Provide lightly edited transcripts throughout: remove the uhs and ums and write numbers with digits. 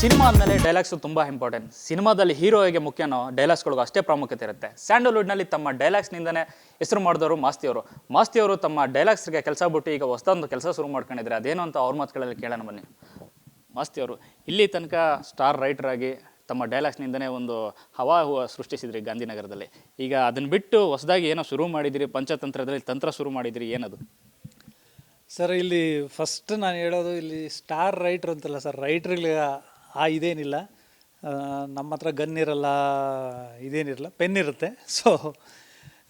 Cinema ಅಂದಮೇಲೆ dialogues ತುಂಬ important. ಸಿನಿಮಾದಲ್ಲಿ ಹೀರೋಯಿಗೆ ಮುಖ್ಯನೋ ಡೈಲಾಗ್ಸ್ಗಳಿಗೂ ಅಷ್ಟೇ ಪ್ರಾಮುಖ್ಯತೆ ಇರುತ್ತೆ. ಸ್ಯಾಂಡಲ್ವುಡ್ನಲ್ಲಿ ತಮ್ಮ ಡೈಲಾಗ್ಸ್ನಿಂದನೇ ಹೆಸರು ಮಾಡಿದವರು ಮಾಸ್ತಿಯವರು ತಮ್ಮ ಡೈಲಾಗ್ಸ್ಗೆ ಕೆಲಸ ಬಿಟ್ಟು ಈಗ ಹೊಸದೊಂದು ಕೆಲಸ ಶುರು ಮಾಡ್ಕೊಂಡಿದ್ದಾರೆ. ಅದೇನು ಅಂತ ಅವ್ರ ಮಾತುಗಳಲ್ಲಿ ಕೇಳೋಣ ಬನ್ನಿ. ಮಾಸ್ತಿಯವರು ಇಲ್ಲಿ ತನಕ ಸ್ಟಾರ್ ರೈಟರ್ ಆಗಿ ತಮ್ಮ ಡೈಲಾಗ್ಸ್ನಿಂದನೇ ಒಂದು ಹವಾ ಸೃಷ್ಟಿಸಿದ್ರಿ ಗಾಂಧಿನಗರದಲ್ಲಿ. ಈಗ ಅದನ್ನು ಬಿಟ್ಟು ಹೊಸದಾಗಿ ಏನೋ ಶುರು ಮಾಡಿದಿರಿ, ಪಂಚತಂತ್ರದಲ್ಲಿ ತಂತ್ರ ಶುರು ಮಾಡಿದಿರಿ, ಏನದು? ಸರ್, ಇಲ್ಲಿ ಫಸ್ಟ್ ನಾನು ಹೇಳೋದು, ಇಲ್ಲಿ ಸ್ಟಾರ್ ರೈಟ್ರ್ ಅಂತಲ್ಲ ಸರ್, ರೈಟ್ರಿಗೆ ಇದೇನಿಲ್ಲ. ನಮ್ಮ ಹತ್ರ ಗನ್ ಇರಲ್ಲ, ಇದೇನಿರಲ್ಲ, ಪೆನ್ ಇರುತ್ತೆ. ಸೊ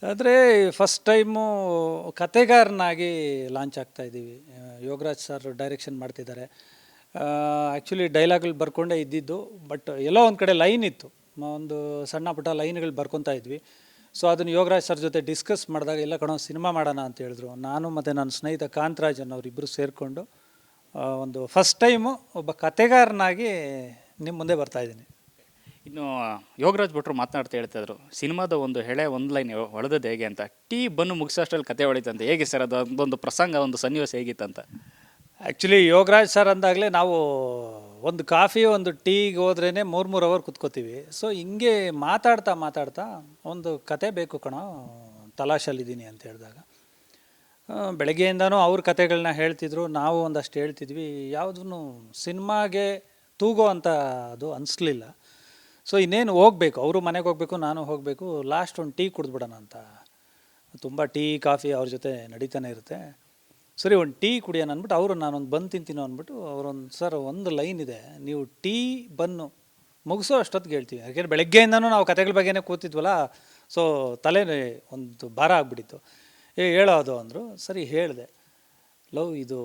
ಆದರೆ ಫಸ್ಟ್ ಟೈಮು ಕತೆಗಾರನಾಗಿ ಲಾಂಚ್ ಆಗ್ತಾಯಿದ್ದೀವಿ. ಯೋಗರಾಜ್ ಸರ್ ಡೈರೆಕ್ಷನ್ ಮಾಡ್ತಿದ್ದಾರೆ. ಆ್ಯಕ್ಚುಲಿ ಡೈಲಾಗ್ಗಳು ಬರ್ಕೊಂಡೇ ಇದ್ದಿದ್ದು, ಬಟ್ ಎಲ್ಲೋ ಒಂದು ಕಡೆ ಲೈನ್ ಇತ್ತು, ಒಂದು ಸಣ್ಣ ಪುಟ್ಟ ಲೈನ್ಗಳು ಬರ್ಕೊತಾ ಇದ್ವಿ. ಸೊ ಅದನ್ನು ಯೋಗರಾಜ್ ಸರ್ ಜೊತೆ ಡಿಸ್ಕಸ್ ಮಾಡಿದಾಗ ಎಲ್ಲ ಕಡೆ ಸಿನಿಮಾ ಮಾಡೋಣ ಅಂತ ಹೇಳಿದ್ರು. ನಾನು ಮತ್ತು ನನ್ನ ಸ್ನೇಹಿತ ಕಾಂತರಾಜ್ ಅವರಿಬ್ಬರು ಸೇರಿಕೊಂಡು ಒಂದು ಫಸ್ಟ್ ಟೈಮು ಒಬ್ಬ ಕತೆಗಾರನಾಗಿ ನಿಮ್ಮ ಮುಂದೆ ಬರ್ತಾಯಿದ್ದೀನಿ. ಇನ್ನು ಯೋಗರಾಜ್ ಭಟ್ರು ಮಾತನಾಡ್ತಾ ಹೇಳ್ತಾಯಿದ್ರು, ಸಿನಿಮಾದ ಒಂದು ಒಂದು ಲೈನ್ ಹೊಳೆದದ್ದು ಹೇಗೆ ಅಂತ. ಟೀ ಬನ್ನು ಮುಗಿಸೋಷ್ಟರಲ್ಲಿ ಕತೆ ಹೊಳಿತಂತೆ. ಹೇಗೆ ಸರ್ ಅದು? ಒಂದು ಪ್ರಸಂಗ, ಒಂದು ಸನ್ನಿವೇಶ ಹೇಗಿತ್ತಂತ? ಆ್ಯಕ್ಚುಲಿ ಯೋಗರಾಜ್ ಸರ್ ಅಂದಾಗಲೇ ನಾವು ಒಂದು ಕಾಫಿ ಒಂದು ಟೀಗೆ ಹೋದ್ರೇ 3 ಅವರ್ ಕುತ್ಕೋತೀವಿ. ಸೊ ಹಿಂಗೆ ಮಾತಾಡ್ತಾ ಒಂದು ಕತೆ ಬೇಕು ಕಣೋ, ತಲಾಶಲ್ಲಿದ್ದೀನಿ ಅಂತ ಹೇಳಿದಾಗ ಬೆಳಗ್ಗೆಯಿಂದನೂ ಅವ್ರ ಕತೆಗಳನ್ನ ಹೇಳ್ತಿದ್ರು, ನಾವು ಒಂದಷ್ಟು ಹೇಳ್ತಿದ್ವಿ. ಯಾವುದೂ ಸಿನಿಮಾಗೆ ತೂಗೋ ಅಂತ ಅದು ಅನಿಸ್ಲಿಲ್ಲ. ಸೊ ಇನ್ನೇನು ಹೋಗಬೇಕು, ಅವರು ಮನೆಗೆ ಹೋಗಬೇಕು, ನಾನು ಹೋಗಬೇಕು, ಲಾಸ್ಟ್ ಒಂದು ಟೀ ಕುಡಿದ್ಬಿಡೋಣ ಅಂತ. ತುಂಬ ಟೀ ಕಾಫಿ ಅವ್ರ ಜೊತೆ ನಡೀತಾನೆ ಇರುತ್ತೆ. ಸರಿ, ಒಂದು ಟೀ ಕುಡಿಯೋಣ ಅಂದ್ಬಿಟ್ಟು ಅವರು, ನಾನೊಂದು ಬನ್ ತಿಂತೀನೋ ಅಂದ್ಬಿಟ್ಟು ಅವರೊಂದು, ಸರ್ ಒಂದು ಲೈನ್ ಇದೆ, ನೀವು ಟೀ ಬನ್ನು ಮುಗಿಸೋ ಅಷ್ಟೊತ್ತಿಗೆ ಹೇಳ್ತೀವಿ. ಯಾಕೆಂದರೆ ಬೆಳಗ್ಗೆಯಿಂದನೂ ನಾವು ಕತೆಗಳ ಬಗ್ಗೆನೇ ಕೂತಿದ್ವಲ್ಲ, ಸೊ ತಲೆ ಒಂದು ಭಾರ ಆಗಿಬಿಟ್ಟಿತ್ತು. ಹೇಳೋದು ಅಂದರು. ಸರಿ ಹೇಳಿದೆ, ಲವ್ ಇದು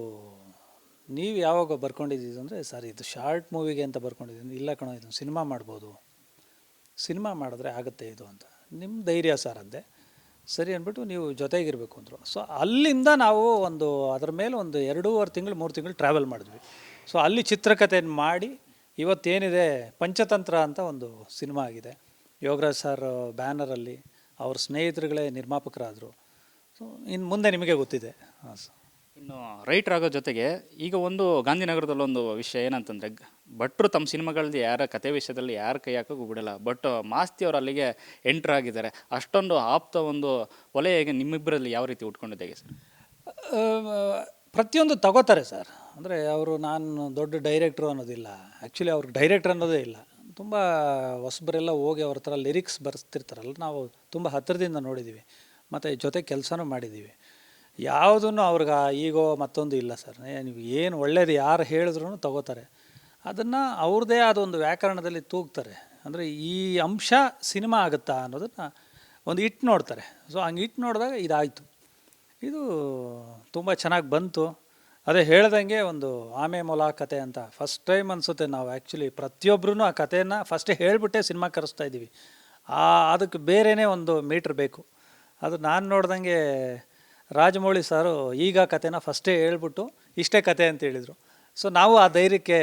ನೀವು ಯಾವಾಗ ಬರ್ಕೊಂಡಿದ್ದೀವಿ ಅಂದರೆ, ಸರ್ ಇದು ಶಾರ್ಟ್ ಮೂವಿಗೆ ಅಂತ ಬರ್ಕೊಂಡಿದ್ದೀನಿ. ಇಲ್ಲ ಕಣೋ, ಇದು ಸಿನಿಮಾ ಮಾಡ್ಬೋದು, ಸಿನಿಮಾ ಮಾಡಿದ್ರೆ ಆಗುತ್ತೆ ಇದು ಅಂತ. ನಿಮ್ಮ ಧೈರ್ಯ ಸರ್ ಅಂದೆ. ಸರಿ ಅಂದ್ಬಿಟ್ಟು ನೀವು ಜೊತೆಗಿರಬೇಕು ಅಂದರು. ಸೊ ಅಲ್ಲಿಂದ ನಾವು ಅದರ ಮೇಲೆ ಒಂದು 2.5 ತಿಂಗಳು 3 ತಿಂಗಳು ಟ್ರಾವೆಲ್ ಮಾಡಿದ್ವಿ. ಸೊ ಅಲ್ಲಿ ಚಿತ್ರಕಥೆಯನ್ನು ಮಾಡಿ ಇವತ್ತೇನಿದೆ ಪಂಚತಂತ್ರ ಅಂತ ಒಂದು ಸಿನಿಮಾ ಆಗಿದೆ. ಯೋಗರಾಜ್ ಸರ್ ಬ್ಯಾನರಲ್ಲಿ ಅವ್ರ ಸ್ನೇಹಿತರುಗಳೇ ನಿರ್ಮಾಪಕರಾದರು. ಸೊ ಇನ್ನು ಮುಂದೆ ನಿಮಗೆ ಗೊತ್ತಿದೆ. ಹಾಂ ಸರ್. ಇನ್ನು ರೈಟರ್ ಆಗೋ ಜೊತೆಗೆ ಈಗ ಒಂದು ಗಾಂಧಿನಗರದಲ್ಲೊಂದು ವಿಷಯ ಏನಂತಂದರೆ, ಭಟ್ರು ತಮ್ಮ ಸಿನಿಮಾಗಳಲ್ಲಿ ಯಾರ ಕತೆ ವಿಷಯದಲ್ಲಿ ಯಾರ ಕೈ ಹಾಕೋಕ್ಕೂ ಬಿಡಲ್ಲ. ಬಟ್ ಮಾಸ್ತಿಯವರು ಅಲ್ಲಿಗೆ ಎಂಟ್ರ್ ಆಗಿದ್ದಾರೆ. ಅಷ್ಟೊಂದು ಆಪ್ತ ಒಂದು ಒಲೆ ಹೇಗೆ ನಿಮ್ಮಿಬ್ಬರಲ್ಲಿ ಯಾವ ರೀತಿ ಉಟ್ಕೊಂಡಿದೆ ಸರ್? ಪ್ರತಿಯೊಂದು ತಗೋತಾರೆ ಸರ್. ಅಂದರೆ ಅವರು ನಾನು ದೊಡ್ಡ ಡೈರೆಕ್ಟ್ರು ಅನ್ನೋದಿಲ್ಲ. ಆ್ಯಕ್ಚುಲಿ ಅವ್ರಿಗೆ ಡೈರೆಕ್ಟ್ರ್ ಅನ್ನೋದೇ ಇಲ್ಲ. ತುಂಬ ಹೊಸಬರೆಲ್ಲ ಹೋಗಿ ಅವ್ರ ಥರ ಲಿರಿಕ್ಸ್ ಬರೆಸ್ತಿರ್ತಾರಲ್ಲ, ನಾವು ತುಂಬ ಹತ್ತಿರದಿಂದ ನೋಡಿದ್ದೀವಿ ಮತ್ತು ಜೊತೆ ಕೆಲಸನೂ ಮಾಡಿದ್ದೀವಿ. ಯಾವುದೂ ಅವ್ರಿಗೆ ಈಗೋ ಮತ್ತೊಂದು ಇಲ್ಲ ಸರ್. ನೀವು ಏನು ಒಳ್ಳೇದು ಯಾರು ಹೇಳಿದ್ರು ತಗೋತಾರೆ. ಅದನ್ನು ಅವ್ರದ್ದೇ ಆದ ಒಂದು ವ್ಯಾಕರಣದಲ್ಲಿ ತೂಗ್ತಾರೆ. ಅಂದರೆ ಈ ಅಂಶ ಸಿನಿಮಾ ಆಗುತ್ತಾ ಅನ್ನೋದನ್ನು ಒಂದು ಇಟ್ಟು ನೋಡ್ತಾರೆ. ಸೊ ಹಂಗೆ ಇಟ್ಟು ನೋಡಿದಾಗ ಇದಾಯಿತು, ಇದು ತುಂಬ ಚೆನ್ನಾಗಿ ಬಂತು. ಅದೇ ಹೇಳ್ದಂಗೆ ಒಂದು ಆಮೆ ಮೊಲ ಕತೆ ಅಂತ ಫಸ್ಟ್ ಟೈಮ್ ಅನಿಸುತ್ತೆ. ನಾವು ಆ್ಯಕ್ಚುಲಿ ಪ್ರತಿಯೊಬ್ಬರೂ ಆ ಕಥೆಯನ್ನು ಫಸ್ಟೇ ಹೇಳಿಬಿಟ್ಟೆ ಸಿನಿಮಾ ಕರೆಸ್ತಾ ಇದ್ದೀವಿ. ಅದಕ್ಕೆ ಬೇರೆಯೇ ಒಂದು ಮೀಟ್ರ್ ಬೇಕು. ಅದು ನಾನು ನೋಡ್ದಂಗೆ ರಾಜಮೌಳಿ ಸಾರು ಈಗ ಕತೆನ ಫಸ್ಟೇ ಹೇಳ್ಬಿಟ್ಟು ಇಷ್ಟೇ ಕತೆ ಅಂತ ಹೇಳಿದರು. ಸೊ ನಾವು ಆ ಧೈರ್ಯಕ್ಕೆ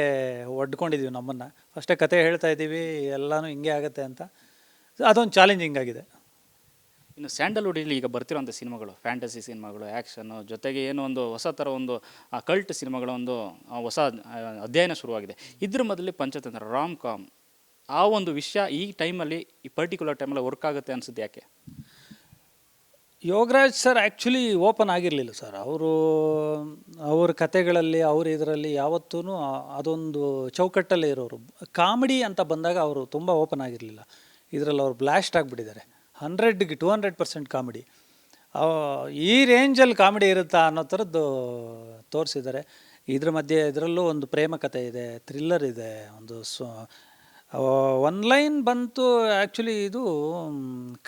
ಒಡ್ಕೊಂಡಿದ್ದೀವಿ ನಮ್ಮನ್ನು. ಫಸ್ಟೇ ಕತೆ ಹೇಳ್ತಾ ಇದ್ದೀವಿ, ಎಲ್ಲನೂ ಹಿಂಗೆ ಆಗುತ್ತೆ ಅಂತ. ಅದೊಂದು ಚಾಲೆಂಜಿಂಗ್ ಆಗಿದೆ. ಇನ್ನು ಸ್ಯಾಂಡಲ್ವುಡಲ್ಲಿ ಈಗ ಬರ್ತಿರೋಂಥ ಸಿನಿಮಾಗಳು, ಫ್ಯಾಂಟಸಿ ಸಿನಿಮಾಗಳು, ಆ್ಯಕ್ಷನ್ನು ಜೊತೆಗೆ ಏನೋ ಒಂದು ಹೊಸ ಥರ ಒಂದು ಕಲ್ಟ್ ಸಿನಿಮಾಗಳ ಒಂದು ಹೊಸ ಅಧ್ಯಯನ ಶುರುವಾಗಿದೆ. ಇದ್ರ ಮೊದಲೇ ಪಂಚತಂತ್ರ, ರಾಮ್ ಕಾಮ್, ಆ ಒಂದು ವಿಷಯ ಈ ಟೈಮಲ್ಲಿ, ಈ ಪರ್ಟಿಕ್ಯುಲರ್ ಟೈಮಲ್ಲಿ ವರ್ಕ್ ಆಗುತ್ತೆ ಅನಿಸುತ್ತೆ. ಯಾಕೆ? ಯೋಗರಾಜ್ ಸರ್ ಆ್ಯಕ್ಚುಲಿ ಓಪನ್ ಆಗಿರಲಿಲ್ಲ ಸರ್. ಅವ್ರ ಕತೆಗಳಲ್ಲಿ ಇದರಲ್ಲಿ ಯಾವತ್ತೂ ಅದೊಂದು ಚೌಕಟ್ಟಲ್ಲೇ ಇರೋರು. ಕಾಮಿಡಿ ಅಂತ ಬಂದಾಗ ಅವರು ತುಂಬ ಓಪನ್ ಆಗಿರಲಿಲ್ಲ. ಇದರಲ್ಲಿ ಅವ್ರು ಬ್ಲಾಸ್ಟ್ ಆಗಿಬಿಟ್ಟಿದ್ದಾರೆ. 100ಗೆ 200% ಕಾಮಿಡಿ. ಈ ರೇಂಜಲ್ಲಿ ಕಾಮಿಡಿ ಇರುತ್ತಾ ಅನ್ನೋ ಥರದ್ದು ತೋರಿಸಿದ್ದಾರೆ. ಇದ್ರ ಮಧ್ಯೆ ಇದರಲ್ಲೂ ಒಂದು ಪ್ರೇಮ ಕಥೆ ಇದೆ, ಥ್ರಿಲ್ಲರ್ ಇದೆ, ಒಂದು ಒನ್ ಲೈನ್ ಬಂತು. ಆ್ಯಕ್ಚುಲಿ ಇದು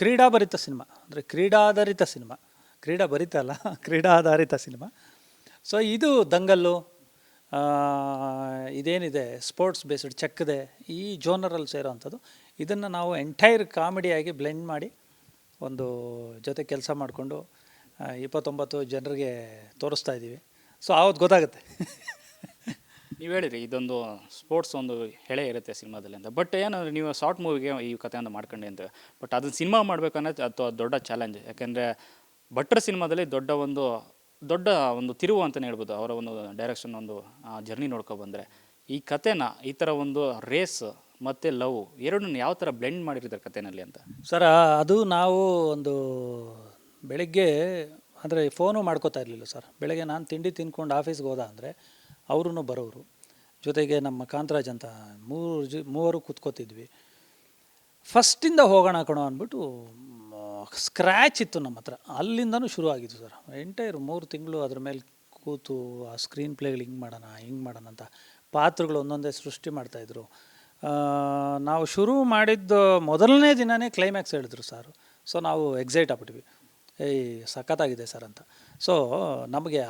ಕ್ರೀಡಾಭರಿತ ಸಿನಿಮಾ, ಅಂದರೆ ಕ್ರೀಡಾಧಾರಿತ ಸಿನಿಮಾ, ಕ್ರೀಡಾಭರಿತ ಅಲ್ಲ, ಕ್ರೀಡಾಧಾರಿತ ಸಿನಿಮಾ. ಸೊ ಇದು ದಂಗಲ್ಲು, ಇದೇನಿದೆ ಸ್ಪೋರ್ಟ್ಸ್ ಬೇಸ್ಡ್ ಚೆಕ್ದೆ, ಈ ಜೋನರಲ್ಲಿ ಸೇರೋ ಅಂಥದ್ದು. ಇದನ್ನು ನಾವು ಎಂಟೈರ್ ಕಾಮಿಡಿಯಾಗಿ ಬ್ಲೆಂಡ್ ಮಾಡಿ ಒಂದು ಜೊತೆ ಕೆಲಸ ಮಾಡಿಕೊಂಡು 29 ಜನರಿಗೆ ತೋರಿಸ್ತಾ ಇದ್ದೀವಿ. ಸೊ ಆವತ್ತು ಗೊತ್ತಾಗುತ್ತೆ. ನೀವು ಹೇಳಿರಿ ಇದೊಂದು ಸ್ಪೋರ್ಟ್ಸ್ ಒಂದು ಹೆಳೆ ಇರುತ್ತೆ ಸಿನಿಮಾದಲ್ಲಿ ಅಂತ. ಬಟ್ ಏನು ನೀವು ಶಾರ್ಟ್ ಮೂವಿಗೆ ಈ ಕಥೆಯನ್ನು ಮಾಡ್ಕೊಂಡೆ ಅಂತ, ಬಟ್ ಅದನ್ನು ಸಿನಿಮಾ ಮಾಡಬೇಕು ಅನ್ನೋದು ಅದು ದೊಡ್ಡ ಚಾಲೆಂಜ್. ಯಾಕೆಂದರೆ ಭಟ್ರ ಸಿನಿಮಾದಲ್ಲಿ ದೊಡ್ಡ ಒಂದು ತಿರುವು ಅಂತಲೇ ಹೇಳ್ಬೋದು. ಅವರ ಒಂದು ಡೈರೆಕ್ಷನ್ ಒಂದು ಜರ್ನಿ ನೋಡ್ಕೊ ಬಂದರೆ ಈ ಕತೆನ ಈ ಥರ ಒಂದು ರೇಸ್ ಮತ್ತು ಲವ್ ಎರಡನ್ನ ಯಾವ ಥರ ಬ್ಲೆಂಡ್ ಮಾಡಿರ್ತಾರೆ ಕತೆನಲ್ಲಿ ಅಂತ? ಸರ್ ಅದು ನಾವು ಒಂದು ಬೆಳಗ್ಗೆ ಅಂದರೆ ಫೋನು ಮಾಡ್ಕೋತಾ ಇರಲಿಲ್ಲ ಸರ್. ಬೆಳಗ್ಗೆ ನಾನು ತಿಂಡಿ ತಿನ್ಕೊಂಡು ಆಫೀಸ್ಗೆ ಹೋದ ಅಂದರೆ ಅವರು ಬರೋರು, ಜೊತೆಗೆ ನಮ್ಮ ಕಾಂತರಾಜ್ ಅಂತ ಮೂವರು ಕೂತ್ಕೋತಿದ್ವಿ. ಫಸ್ಟಿಂದ ಹೋಗೋಣ ಕಣೋ ಅಂದ್ಬಿಟ್ಟು ಸ್ಕ್ರ್ಯಾಚ್ ಇತ್ತು ನಮ್ಮ ಹತ್ರ, ಅಲ್ಲಿಂದನೂ ಶುರು ಆಗಿತ್ತು ಸರ್. ಎಂಟೈರು 3 ತಿಂಗಳು ಅದ್ರ ಮೇಲೆ ಕೂತು ಆ ಸ್ಕ್ರೀನ್ ಪ್ಲೇಗಳು ಹಿಂಗೆ ಮಾಡೋಣ ಅಂತ ಪಾತ್ರಗಳು ಒಂದೊಂದೇ ಸೃಷ್ಟಿ ಮಾಡ್ತಾಯಿದ್ರು. ನಾವು ಶುರು ಮಾಡಿದ್ದು ಮೊದಲನೇ ದಿನವೇ ಕ್ಲೈಮ್ಯಾಕ್ಸ್ ಹೇಳಿದ್ರು ಸರ್. ಸೊ ನಾವು ಎಕ್ಸೈಟ್ ಆಗ್ಬಿಟ್ವಿ, ಏಯ್ ಸಖತ್ತಾಗಿದೆ ಸರ್ ಅಂತ. ಸೊ ನಮಗೆ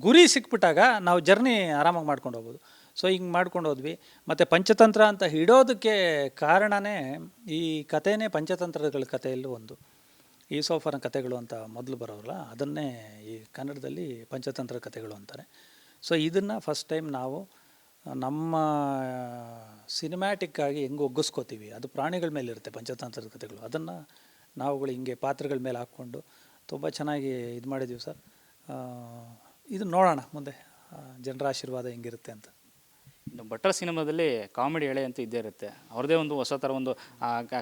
ಗುರಿ ಸಿಕ್ಬಿಟ್ಟಾಗ ನಾವು ಜರ್ನಿ ಆರಾಮಾಗಿ ಮಾಡ್ಕೊಂಡು ಹೋಗ್ಬೋದು. ಸೊ ಹಿಂಗೆ ಮಾಡ್ಕೊಂಡು ಹೋದ್ವಿ. ಮತ್ತು ಪಂಚತಂತ್ರ ಅಂತ ಹಿಡೋದಕ್ಕೆ ಕಾರಣವೇ ಈ ಕಥೆನೇ ಪಂಚತಂತ್ರಗಳ ಕಥೆಯಲ್ಲೂ ಒಂದು. ಈಸೋಫನ ಕಥೆಗಳು ಅಂತ ಮೊದಲು ಬರೋರಲ್ಲ, ಅದನ್ನೇ ಈ ಕನ್ನಡದಲ್ಲಿ ಪಂಚತಂತ್ರ ಕಥೆಗಳು ಅಂತಾರೆ. ಸೊ ಇದನ್ನು ಫಸ್ಟ್ ಟೈಮ್ ನಾವು ನಮ್ಮ ಸಿನಿಮ್ಯಾಟಿಕ್ಕಾಗಿ ಹೆಂಗೆ ಒಗ್ಗಿಸ್ಕೋತೀವಿ, ಅದು ಪ್ರಾಣಿಗಳ ಮೇಲೆ ಇರುತ್ತೆ ಪಂಚತಂತ್ರದ ಕಥೆಗಳು. ಅದನ್ನು ನಾವುಗಳು ಹಿಂಗೆ ಪಾತ್ರಗಳ ಮೇಲೆ ಹಾಕ್ಕೊಂಡು ತುಂಬ ಚೆನ್ನಾಗಿ ಇದು ಮಾಡಿದ್ದೀವಿ ಸರ್. ಇದು ನೋಡೋಣ ಮುಂದೆ ಜನರ ಆಶೀರ್ವಾದ ಹೆಂಗಿರುತ್ತೆ ಅಂತ. ಇನ್ನು ಭಟ್ರ ಸಿನಿಮಾದಲ್ಲಿ ಕಾಮಿಡಿ ಎಳೆ ಅಂತ ಇದ್ದೇ ಇರುತ್ತೆ, ಅವ್ರದ್ದೇ ಒಂದು ಹೊಸ ಥರ ಒಂದು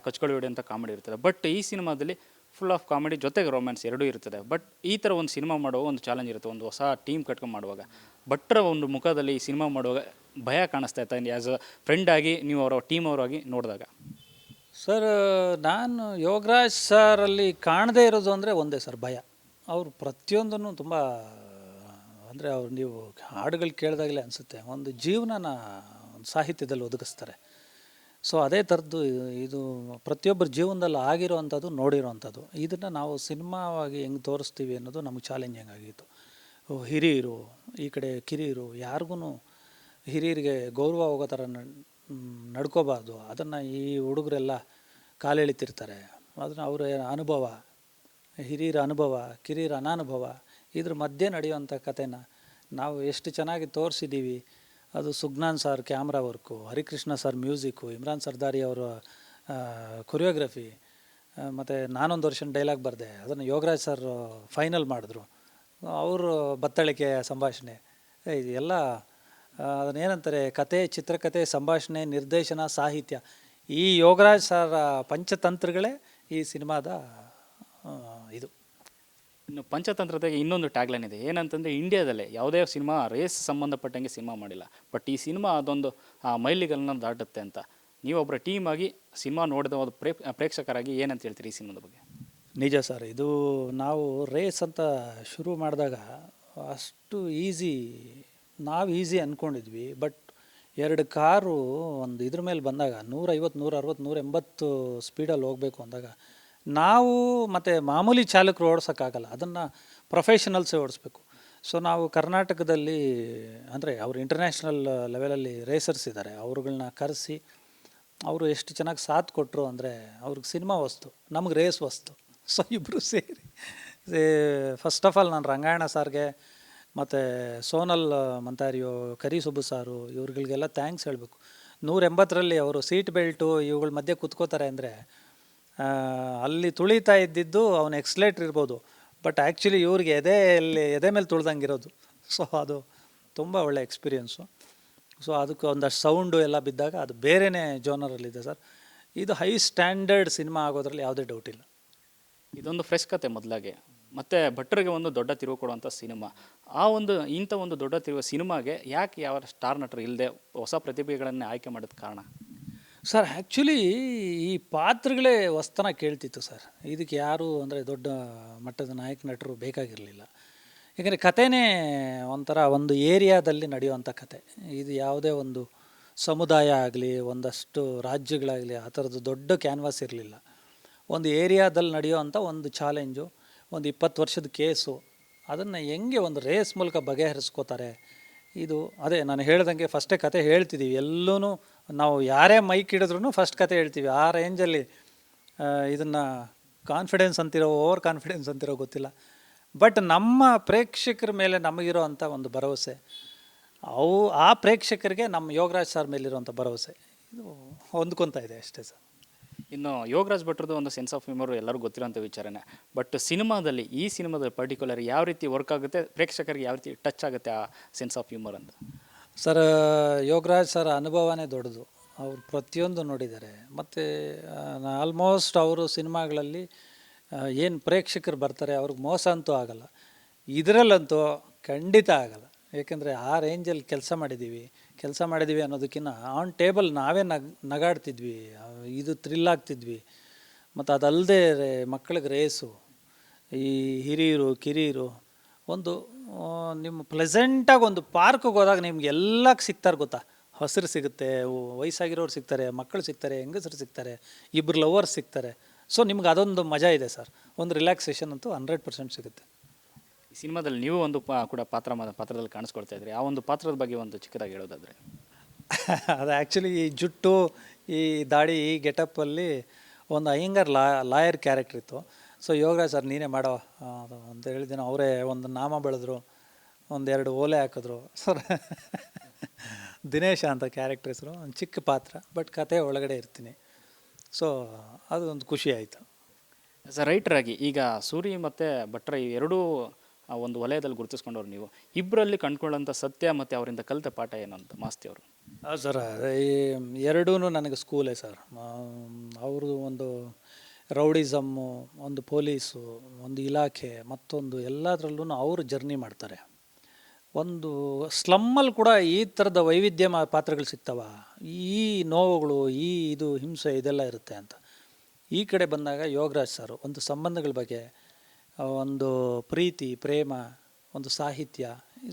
ಕಚ್ಕೊಳ್ಳಿ ಹೊಡಿ ಅಂತ ಕಾಮಿಡಿ ಇರ್ತದೆ. ಬಟ್ ಈ ಸಿನಿಮಾದಲ್ಲಿ ಫುಲ್ ಆಫ್ ಕಾಮಿಡಿ ಜೊತೆಗೆ ರೊಮ್ಯಾನ್ಸ್ ಎರಡೂ ಇರ್ತದೆ. ಬಟ್ ಈ ಥರ ಒಂದು ಸಿನಿಮಾ ಮಾಡುವ ಒಂದು ಚಾಲೆಂಜ್ ಇರುತ್ತೆ, ಒಂದು ಹೊಸ ಟೀಮ್ ಕಟ್ಕೊಂಡು ಮಾಡುವಾಗ. ಭಟ್ರ ಒಂದು ಮುಖದಲ್ಲಿ ಈ ಸಿನಿಮಾ ಮಾಡುವಾಗ ಭಯ ಕಾಣಿಸ್ತಾ ಇತ್ತು ಆ್ಯಸ್ ಅ ಫ್ರೆಂಡ್ ಆಗಿ, ನೀವು ಅವರ ಟೀಮ್ ಅವರಾಗಿ ನೋಡಿದಾಗ? ಸರ್ ನಾನು ಯೋಗರಾಜ್ ಸರಲ್ಲಿ ಕಾಣದೇ ಇರೋದು ಅಂದರೆ ಒಂದೇ ಸರ್, ಭಯ. ಅವರು ಪ್ರತಿಯೊಂದನ್ನು ತುಂಬ ಅಂದರೆ ಅವ್ರು ನೀವು ಹಾಡುಗಳು ಕೇಳಿದಾಗಲೇ ಅನಿಸುತ್ತೆ ಒಂದು ಜೀವನನ ಒಂದು ಸಾಹಿತ್ಯದಲ್ಲಿ ಒದಗಿಸ್ತಾರೆ. ಸೊ ಅದೇ ಥರದ್ದು ಇದು ಪ್ರತಿಯೊಬ್ಬರ ಜೀವನದಲ್ಲಿ ಆಗಿರೋ ಅಂಥದ್ದು, ನೋಡಿರೋ ಅಂಥದ್ದು. ಇದನ್ನು ನಾವು ಸಿನಿಮಾವಾಗಿ ಹೆಂಗೆ ತೋರಿಸ್ತೀವಿ ಅನ್ನೋದು ನಮಗೆ ಚಾಲೆಂಜಿಂಗ್ ಆಗಿತ್ತು. ಹಿರಿಯರು ಈ ಕಡೆ ಕಿರಿಯರು, ಯಾರಿಗೂ ಹಿರಿಯರಿಗೆ ಗೌರವ ಹೋಗೋ ಥರ ನಡ್ಕೋಬಾರ್ದು. ಅದನ್ನು ಈ ಹುಡುಗರೆಲ್ಲ ಕಾಲೆಳಿತಿರ್ತಾರೆ. ಅದನ್ನು ಅವರ ಅನುಭವ, ಹಿರಿಯರ ಅನುಭವ, ಕಿರಿಯರ ಅನಾನುಭವ, ಇದ್ರ ಮಧ್ಯೆ ನಡೆಯುವಂಥ ಕಥೆನ ನಾವು ಎಷ್ಟು ಚೆನ್ನಾಗಿ ತೋರಿಸಿದ್ದೀವಿ. ಅದು Sujnan sir camera work, Harikrishna sir music, Imran Sardari ಅವರ ಕೊರಿಯೋಗ್ರಫಿ, ಮತ್ತು ನಾನೊಂದು ವರ್ಷ ಡೈಲಾಗ್ ಬರೆದೆ, ಅದನ್ನು ಯೋಗರಾಜ್ ಸರ್ ಫೈನಲ್ ಮಾಡಿದ್ರು. ಅವರು ಬತ್ತಳಿಕೆ ಸಂಭಾಷಣೆ, ಇದೆಲ್ಲ ಅದನ್ನೇನಂತಾರೆ ಕತೆ, ಚಿತ್ರಕಥೆ, ಸಂಭಾಷಣೆ, ನಿರ್ದೇಶನ, ಸಾಹಿತ್ಯ, ಈ ಯೋಗರಾಜ್ ಸರ್ ಪಂಚತಂತ್ರಗಳೇ ಈ ಸಿನಿಮಾದ ಇದು. ಇನ್ನು ಪಂಚತಂತ್ರತೆಗೆ ಇನ್ನೊಂದು ಟ್ಯಾಗ್ಲೈನ್ ಇದೆ, ಏನಂತಂದರೆ ಇಂಡಿಯಾದಲ್ಲೇ ಯಾವುದೇ ಸಿನಿಮಾ ರೇಸ್ ಸಂಬಂಧಪಟ್ಟಂಗೆ ಸಿನಿಮಾ ಮಾಡಿಲ್ಲ, ಬಟ್ ಈ ಸಿನಿಮಾ ಅದೊಂದು ಮೈಲಿಗಲ್ಲನ್ನು ದಾಟುತ್ತೆ ಅಂತ. ನೀವೊಬ್ಬರ ಟೀಮ್ ಆಗಿ ಸಿನಿಮಾ ನೋಡಿದ ಒಂದು ಪ್ರೇಕ್ಷಕರಾಗಿ ಏನಂತ ಹೇಳ್ತೀರಿ ಈ ಸಿನಿಮಾದ ಬಗ್ಗೆ? ನಿಜ ಸರ್, ಇದು ನಾವು ರೇಸ್ ಅಂತ ಶುರು ಮಾಡಿದಾಗ ಅಷ್ಟು ನಾವು ಈಸಿ ಅಂದ್ಕೊಂಡಿದ್ವಿ. ಬಟ್ 2 ಕಾರು ಒಂದು ಇದ್ರ ಮೇಲೆ ಬಂದಾಗ 150, 160, 180 ಸ್ಪೀಡಲ್ಲಿ ಹೋಗಬೇಕು ಅಂದಾಗ ನಾವು ಮತ್ತು ಮಾಮೂಲಿ ಚಾಲಕರು ಓಡಿಸೋಕ್ಕಾಗಲ್ಲ, ಅದನ್ನು ಪ್ರೊಫೆಷನಲ್ಸೇ ಓಡಿಸ್ಬೇಕು. ಸೊ ನಾವು ಕರ್ನಾಟಕದಲ್ಲಿ ಅಂದರೆ ಅವರು ಇಂಟರ್ನ್ಯಾಷನಲ್ ಲೆವೆಲಲ್ಲಿ ರೇಸರ್ಸ್ ಇದ್ದಾರೆ, ಅವ್ರುಗಳನ್ನ ಕರೆಸಿ ಅವರು ಎಷ್ಟು ಚೆನ್ನಾಗಿ ಸಾಥ್ ಕೊಟ್ಟರು ಅಂದರೆ, ಅವ್ರಿಗೆ ಸಿನಿಮಾ ವಸ್ತು, ನಮಗೆ ರೇಸ್ ವಸ್ತು. ಸೊ ಇಬ್ಬರು ಸೇರಿ ಫಸ್ಟ್ ಆಫ್ ಆಲ್ ನಾನು ರಂಗಾಯಣ ಸಾರ್ಗೆ ಮತ್ತು ಸೋನಲ್ ಮಂತಾರಿಯೋ, ಕರಿ ಸುಬ್ಬು ಸಾರು, ಇವ್ರುಗಳಿಗೆಲ್ಲ ಥ್ಯಾಂಕ್ಸ್ ಹೇಳಬೇಕು. 180ರಲ್ಲಿ ಅವರು ಸೀಟ್ ಬೆಲ್ಟು ಇವುಗಳ ಮಧ್ಯೆ ಕುತ್ಕೋತಾರೆ ಅಂದರೆ, ಅಲ್ಲಿ ತುಳಿತಾ ಇದ್ದಿದ್ದು ಅವನು ಎಕ್ಸ್ಲೇಟ್ರ್ ಇರ್ಬೋದು, ಬಟ್ ಆ್ಯಕ್ಚುಲಿ ಇವ್ರಿಗೆ ಎದೆ ಮೇಲೆ ತುಳ್ದಂಗೆ ಇರೋದು. ಸೊ ಅದು ತುಂಬ ಒಳ್ಳೆ ಎಕ್ಸ್ಪೀರಿಯೆನ್ಸು. ಸೊ ಅದಕ್ಕೆ ಒಂದಷ್ಟು ಸೌಂಡು ಎಲ್ಲ ಬಿದ್ದಾಗ ಅದು ಬೇರೆಯೇ ಜೋನರಲ್ಲಿದೆ ಸರ್. ಇದು ಹೈ ಸ್ಟ್ಯಾಂಡರ್ಡ್ ಸಿನಿಮಾ ಆಗೋದ್ರಲ್ಲಿ ಯಾವುದೇ ಡೌಟ್ ಇಲ್ಲ. ಇದೊಂದು ಫ್ರೆಶ್ ಕತೆ ಮೊದಲಾಗೆ, ಮತ್ತು ಭಟ್ರಿಗೆ ಒಂದು ದೊಡ್ಡ ತಿರುವು ಕೊಡುವಂಥ ಸಿನಿಮಾ. ಇಂಥ ಒಂದು ದೊಡ್ಡ ತಿರುವ ಸಿನಿಮಾಗೆ ಯಾಕೆ ಯಾವ ಸ್ಟಾರ್ ನಟರು ಇಲ್ಲದೆ ಹೊಸ ಪ್ರತಿಭೆಗಳನ್ನೇ ಆಯ್ಕೆ ಮಾಡೋದು ಕಾರಣ? ಸರ್ ಆ್ಯಕ್ಚುಲಿ ಈ ಪಾತ್ರಗಳೇ ಹೊಸ್ತನ ಕೇಳ್ತಿತ್ತು ಸರ್. ಇದಕ್ಕೆ ಯಾರು ಅಂದರೆ ದೊಡ್ಡ ಮಟ್ಟದ ನಾಯಕ ನಟರು ಬೇಕಾಗಿರಲಿಲ್ಲ. ಯಾಕಂದರೆ ಕಥೆನೇ ಒಂಥರ ಒಂದು ಏರಿಯಾದಲ್ಲಿ ನಡೆಯುವಂಥ ಕತೆ. ಇದು ಯಾವುದೇ ಒಂದು ಸಮುದಾಯ ಆಗಲಿ, ಒಂದಷ್ಟು ರಾಜ್ಯಗಳಾಗಲಿ, ಆ ಥರದ್ದು ದೊಡ್ಡ ಕ್ಯಾನ್ವಾಸ್ ಇರಲಿಲ್ಲ. ಒಂದು ಏರಿಯಾದಲ್ಲಿ ನಡೆಯುವಂಥ ಒಂದು ಚಾಲೆಂಜು, ಒಂದು 20 ವರ್ಷದ ಕೇಸು, ಅದನ್ನು ಹೆಂಗೆ ಒಂದು ರೇಸ್ ಮೂಲಕ ಬಗೆಹರಿಸ್ಕೋತಾರೆ. ಇದು ಅದೇ ನಾನು ಹೇಳ್ದಂಗೆ ಫಸ್ಟೇ ಕತೆ ಹೇಳ್ತಿದ್ದೀವಿ, ಎಲ್ಲೂ ನಾವು ಯಾರೇ ಮೈಕ್ ಹಿಡಿದ್ರೂ ಫಸ್ಟ್ ಕತೆ ಹೇಳ್ತೀವಿ. ಆ ರೇಂಜಲ್ಲಿ ಇದನ್ನು ಕಾನ್ಫಿಡೆನ್ಸ್ ಅಂತಿರೋ, ಓವರ್ ಕಾನ್ಫಿಡೆನ್ಸ್ ಅಂತಿರೋ ಗೊತ್ತಿಲ್ಲ, ಬಟ್ ನಮ್ಮ ಪ್ರೇಕ್ಷಕರ ಮೇಲೆ ನಮಗಿರೋ ಅಂಥ ಒಂದು ಭರವಸೆ, ಆ ಪ್ರೇಕ್ಷಕರಿಗೆ ನಮ್ಮ ಯೋಗರಾಜ್ ಸರ್ ಮೇಲಿರುವಂಥ ಭರವಸೆ, ಇದು ಹೊಂದ್ಕೊತಾ ಇದೆ ಅಷ್ಟೇ ಸರ್. ಇನ್ನು ಯೋಗರಾಜ್ ಭಟ್ರದ್ದು ಒಂದು ಸೆನ್ಸ್ ಆಫ್ ಹ್ಯೂಮರ್ ಎಲ್ಲರೂ ಗೊತ್ತಿರೋಂಥ ವಿಚಾರನೇ. ಬಟ್ ಈ ಸಿನಿಮಾದಲ್ಲಿ ಪರ್ಟಿಕ್ಯುಲರ್ ಯಾವ ರೀತಿ ವರ್ಕ್ ಆಗುತ್ತೆ, ಪ್ರೇಕ್ಷಕರಿಗೆ ಯಾವ ರೀತಿ ಟಚ್ ಆಗುತ್ತೆ ಆ ಸೆನ್ಸ್ ಆಫ್ ಹ್ಯೂಮರ್ ಅಂತ? ಸರ್ ಯೋಗರಾಜ್ ಸರ್ ಅನುಭವನೇ ದೊಡ್ಡದು. ಅವರು ಪ್ರತಿಯೊಂದು ನೋಡಿದ್ದಾರೆ. ಮತ್ತು ಆಲ್ಮೋಸ್ಟ್ ಅವರು ಸಿನಿಮಾಗಳಲ್ಲಿ ಏನು ಪ್ರೇಕ್ಷಕರು ಬರ್ತಾರೆ ಅವ್ರಿಗೆ ಮೋಸ ಅಂತೂ ಆಗಲ್ಲ. ಇದರಲ್ಲಂತೂ ಖಂಡಿತ ಆಗಲ್ಲ. ಏಕೆಂದರೆ ಆ ರೇಂಜಲ್ಲಿ ಕೆಲಸ ಮಾಡಿದ್ದೀವಿ ಅನ್ನೋದಕ್ಕಿಂತ ಆನ್ ಟೇಬಲ್ ನಾವೇ ನಗಾಡ್ತಿದ್ವಿ, ಇದು ಥ್ರಿಲ್ ಆಗ್ತಿದ್ವಿ. ಮತ್ತು ಅದಲ್ಲದೆ ಮಕ್ಕಳಿಗೆ ರೇಸು, ಈ ಹಿರಿಯರು ಕಿರಿಯರು ಒಂದು ನಿಮ್ಮ ಪ್ಲೆಸೆಂಟಾಗಿ ಒಂದು ಪಾರ್ಕ್ಗೆ ಹೋದಾಗ ನಿಮ್ಗೆ ಎಲ್ಲಕ್ಕೆ ಸಿಗ್ತಾರೆ ಗೊತ್ತಾ. ಹಸಿರು ಸಿಗುತ್ತೆ, ವಯಸ್ಸಾಗಿರೋರು ಸಿಗ್ತಾರೆ, ಮಕ್ಕಳು ಸಿಗ್ತಾರೆ, ಹೆಂಗಸರು ಸಿಗ್ತಾರೆ, ಇಬ್ಬರು ಲವರ್ಸ್ ಸಿಗ್ತಾರೆ. ಸೊ ನಿಮ್ಗೆ ಅದೊಂದು ಮಜಾ ಇದೆ ಸರ್. ಒಂದು ರಿಲ್ಯಾಕ್ಸೇಷನ್ ಅಂತೂ 100% ಸಿಗುತ್ತೆ. ಈ ಸಿನಿಮಾದಲ್ಲಿ ನೀವು ಒಂದು ಕೂಡ ಪಾತ್ರದಲ್ಲಿ ಕಾಣಿಸ್ಕೊಳ್ತಾ ಇದ್ರಿ. ಆ ಒಂದು ಪಾತ್ರದ ಬಗ್ಗೆ ಒಂದು ಚಿಕ್ಕದಾಗಿ ಹೇಳೋದಾದರೆ? ಅದು ಆ್ಯಕ್ಚುಲಿ ಈ ಜುಟ್ಟು, ಈ ದಾಡಿ, ಈ ಗೆಟಪ್ಪಲ್ಲಿ ಒಂದು ಅಯ್ಯಂಗಾರ್ ಲಾಯರ್ ಕ್ಯಾರೆಕ್ಟರ್ ಇತ್ತು. ಸೊ ಯೋಗರಾಜ್ ಸರ್ ನೀನೇ ಮಾಡೋ ಅದು ಅಂತ ಹೇಳಿದ್ದೀನಿ. ಅವರೇ ಒಂದು ನಾಮ ಬೆಳೆದ್ರು, ಒಂದೆರಡು ಓಲೆ ಹಾಕಿದ್ರು ಸರ್. ದಿನೇಶ ಅಂತ ಕ್ಯಾರೆಕ್ಟರ್ ಹೆಸರು. ಒಂದು ಚಿಕ್ಕ ಪಾತ್ರ, ಬಟ್ ಕತೆ ಒಳಗಡೆ ಇರ್ತೀನಿ. ಸೊ ಅದು ಒಂದು ಖುಷಿ ಆಯಿತು. ಆಸ್ ಅ ರೈಟರ್ ಆಗಿ ಈಗ ಸೂರಿ ಮತ್ತು ಭಟ್ರ ಈ ಎರಡೂ ಒಂದು ವಲಯದಲ್ಲಿ ಗುರುತಿಸ್ಕೊಂಡವ್ರು ನೀವು. ಇಬ್ಬರಲ್ಲಿ ಕಂಡುಕೊಳ್ಳೋಂಥ ಸತ್ಯ ಮತ್ತು ಅವರಿಂದ ಕಲಿತ ಪಾಠ ಏನು ಅಂತ ಮಾಸ್ತಿ ಅವರು? ಸರ್ ಈ ಎರಡೂ ನನಗೆ ಸ್ಕೂಲೇ ಸರ್. ಅವ್ರದ್ದು ಒಂದು ರೌಡಿಸಮ್ಮು, ಒಂದು ಪೊಲೀಸು, ಒಂದು ಇಲಾಖೆ, ಮತ್ತೊಂದು ಎಲ್ಲದರಲ್ಲೂ ಅವರು ಜರ್ನಿ ಮಾಡ್ತಾರೆ. ಒಂದು ಸ್ಲಮ್ಮಲ್ಲಿ ಕೂಡ ಈ ಥರದ ವೈವಿಧ್ಯ ಪಾತ್ರಗಳು ಸಿಗ್ತವ. ಈ ನೋವುಗಳು, ಇದು ಹಿಂಸೆ ಇದೆಲ್ಲ ಇರುತ್ತೆ ಅಂತ. ಈ ಕಡೆ ಬಂದಾಗ ಯೋಗರಾಜ್ ಸರ್ ಒಂದು ಸಂಬಂಧಗಳ ಬಗ್ಗೆ, ಒಂದು ಪ್ರೀತಿ ಪ್ರೇಮ, ಒಂದು ಸಾಹಿತ್ಯ.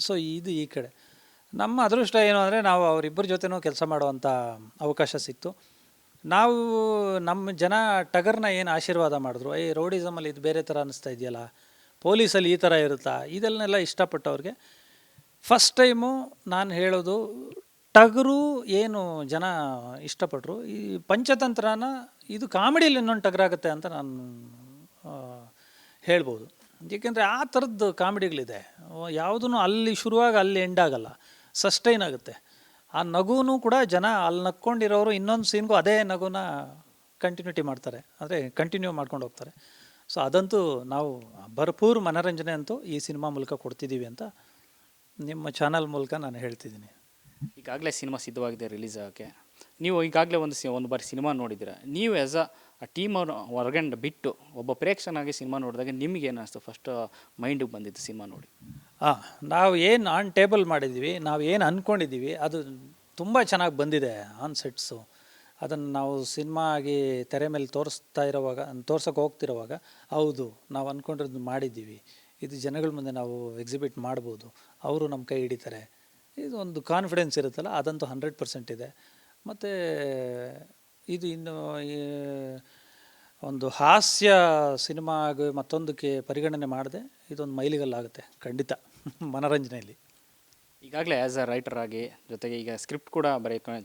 ಸೊ ಇದು ಈ ಕಡೆ. ನಮ್ಮ ಅದೃಷ್ಟ ಏನು ಅಂದರೆ ನಾವು ಅವರಿಬ್ಬರ ಜೊತೆನೂ ಕೆಲಸ ಮಾಡುವಂಥ ಅವಕಾಶ ಸಿಕ್ತು. ನಾವು ನಮ್ಮ ಜನ ಟಗರ್ನ ಏನು ಆಶೀರ್ವಾದ ಮಾಡಿದ್ರು, ರೌಡಿಸಮಲ್ಲಿ ಇದು ಬೇರೆ ಥರ ಅನ್ನಿಸ್ತಾ ಇದೆಯಲ್ಲ, ಪೊಲೀಸಲ್ಲಿ ಈ ಥರ ಇರುತ್ತಾ, ಇದನ್ನೆಲ್ಲ ಇಷ್ಟಪಟ್ಟವ್ರಿಗೆ ಫಸ್ಟ್ ಟೈಮು ನಾನು ಹೇಳೋದು, ಟಗರು ಏನು ಜನ ಇಷ್ಟಪಟ್ಟರು, ಈ ಪಂಚತಂತ್ರನ ಇದು ಕಾಮಿಡಿಯಲ್ಲಿ ಇನ್ನೊಂದು ಟಗರಾಗುತ್ತೆ ಅಂತ ನಾನು ಹೇಳ್ಬೋದು. ಏಕೆಂದರೆ ಆ ಥರದ್ದು ಕಾಮಿಡಿಗಳಿದೆ. ಯಾವುದೂ ಅಲ್ಲಿ ಶುರುವಾಗಿ ಅಲ್ಲಿ ಎಂಡ್ ಆಗಲ್ಲ, ಸಸ್ಟೈನ್ ಆಗುತ್ತೆ. ಆ ನಗುನೂ ಕೂಡ ಜನ ಅಲ್ಲಿ ನಕ್ಕೊಂಡಿರೋರು ಇನ್ನೊಂದು ಸೀನ್ಗೂ ಅದೇ ನಗುನ ಕಂಟಿನ್ಯೂಟಿ ಮಾಡ್ತಾರೆ, ಅಂದರೆ ಕಂಟಿನ್ಯೂ ಮಾಡ್ಕೊಂಡು ಹೋಗ್ತಾರೆ. ಸೊ ಅದಂತೂ ನಾವು ಭರ್ಪೂರ್ ಮನೋರಂಜನೆ ಅಂತೂ ಈ ಸಿನಿಮಾ ಮೂಲಕ ಕೊಡ್ತಿದ್ದೀವಿ ಅಂತ ನಿಮ್ಮ ಚಾನಲ್ ಮೂಲಕ ನಾನು ಹೇಳ್ತಿದ್ದೀನಿ. ಈಗಾಗಲೇ ಸಿನಿಮಾ ಸಿದ್ಧವಾಗಿದೆ ರಿಲೀಸ್ ಆಗೋಕ್ಕೆ. ನೀವು ಈಗಾಗಲೇ ಒಂದು ಬಾರಿ ಸಿನಿಮಾ ನೋಡಿದ್ದೀರ. ನೀವು ಆ್ಯಸ್ ಅ ಟೀಮ್ ಹೊರಗಂಡು ಬಿಟ್ಟು ಒಬ್ಬ ಪ್ರೇಕ್ಷಕನಾಗಿ ಸಿನಿಮಾ ನೋಡಿದಾಗ ನಿಮಗೆ ಏನು ಅನಿಸ್ತು ಫಸ್ಟ್ ಮೈಂಡಿಗೆ ಬಂದಿದ್ದು ಸಿನಿಮಾ ನೋಡಿ? ನಾವು ಏನು ಆನ್ ಟೇಬಲ್ ಮಾಡಿದ್ದೀವಿ, ನಾವು ಏನು ಅಂದ್ಕೊಂಡಿದ್ದೀವಿ ಅದು ತುಂಬ ಚೆನ್ನಾಗಿ ಬಂದಿದೆ ಆನ್ ಸೆಟ್ಸು. ಅದನ್ನು ನಾವು ಸಿನಿಮಾ ಆಗಿ ತೆರೆ ಮೇಲೆ ತೋರ್ಸೋಕೆ ಹೋಗ್ತಿರೋವಾಗ ಹೌದು ನಾವು ಅಂದ್ಕೊಂಡಿರೋದು ಮಾಡಿದ್ದೀವಿ, ಇದು ಜನಗಳ ಮುಂದೆ ನಾವು ಎಕ್ಸಿಬಿಟ್ ಮಾಡ್ಬೋದು, ಅವರು ನಮ್ಮ ಕೈ ಹಿಡಿತಾರೆ, ಇದು ಒಂದು ಕಾನ್ಫಿಡೆನ್ಸ್ ಇರುತ್ತಲ್ಲ, ಅದಂತೂ 100% ಇದೆ. ಮತ್ತು ಇದು ಇನ್ನು ಒಂದು ಹಾಸ್ಯ ಸಿನಿಮಾ ಆಗಿ ಮತ್ತೊಂದಕ್ಕೆ ಪರಿಗಣನೆ ಮಾಡದೆ ಇದೊಂದು ಮೈಲಿಗಲ್ಲಾಗುತ್ತೆ ಖಂಡಿತ ಮನೋರಂಜನೆಯಲ್ಲಿ. ಈಗಾಗಲೇ ಆ್ಯಸ್ ಅ ರೈಟರ್ ಆಗಿ, ಜೊತೆಗೆ ಈಗ ಸ್ಕ್ರಿಪ್ಟ್ ಕೂಡ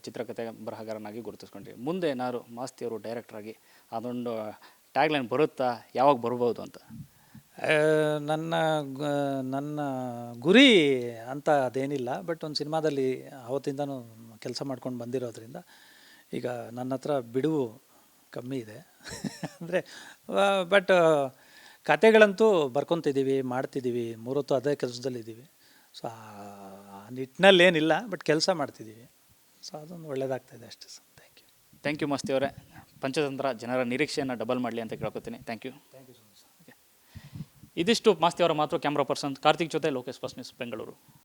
ಚಿತ್ರಕಥೆ ಬರಹಗಾರನಾಗಿ ಗುರುತಿಸ್ಕೊಂಡ್ರಿ. ಮುಂದೆ ಏನಾದ್ರು ಮಾಸ್ತಿಯವರು ಡೈರೆಕ್ಟರ್ ಆಗಿ ಅದೊಂದು ಟ್ಯಾಗ್ಲೈನ್ ಬರುತ್ತಾ, ಯಾವಾಗ ಬರ್ಬೋದು ಅಂತ? ನನ್ನ ಗುರಿ ಅಂತ ಅದೇನಿಲ್ಲ, ಬಟ್ ಒಂದು ಸಿನಿಮಾದಲ್ಲಿ ಅವತ್ತಿಂದನೂ ಕೆಲಸ ಮಾಡ್ಕೊಂಡು ಬಂದಿರೋದ್ರಿಂದ ಈಗ ನನ್ನ ಹತ್ರ ಬಿಡುವು ಕಮ್ಮಿ ಇದೆ. ಅಂದರೆ ಬಟ್ ಕತೆಗಳಂತೂ ಬರ್ಕೊತಿದ್ದೀವಿ, ಮಾಡ್ತಿದ್ದೀವಿ, 3 ಹೊತ್ತು ಅದೇ ಕೆಲಸದಲ್ಲಿದ್ದೀವಿ. ಸೊ ಆ ನಿಟ್ಟಿನಲ್ಲಿ ಏನಿಲ್ಲ, ಬಟ್ ಕೆಲಸ ಮಾಡ್ತಿದ್ದೀವಿ. ಸೊ ಅದೊಂದು ಒಳ್ಳೆಯದಾಗ್ತಾಯಿದೆ ಅಷ್ಟೇ ಸರ್. ಥ್ಯಾಂಕ್ ಯು ಮಾಸ್ತಿ ಅವರೇ. ಪಂಚತಂತ್ರ ಜನರ ನಿರೀಕ್ಷೆಯನ್ನು ಡಬಲ್ ಮಾಡಲಿ ಅಂತ ಕೇಳ್ಕೊತೀನಿ. Thank you so much. ಇದಿಷ್ಟು ಮಾಸ್ತಿ ಅವರ ಮಾತು. ಕ್ಯಾಮ್ರಾ ಪರ್ಸನ್ ಕಾರ್ತಿಕ್ ಜೊತೆ ಲೋಕೇಶ್, ಫಸ್ಟ್ ನ್ಯೂಸ್, ಬೆಂಗಳೂರು.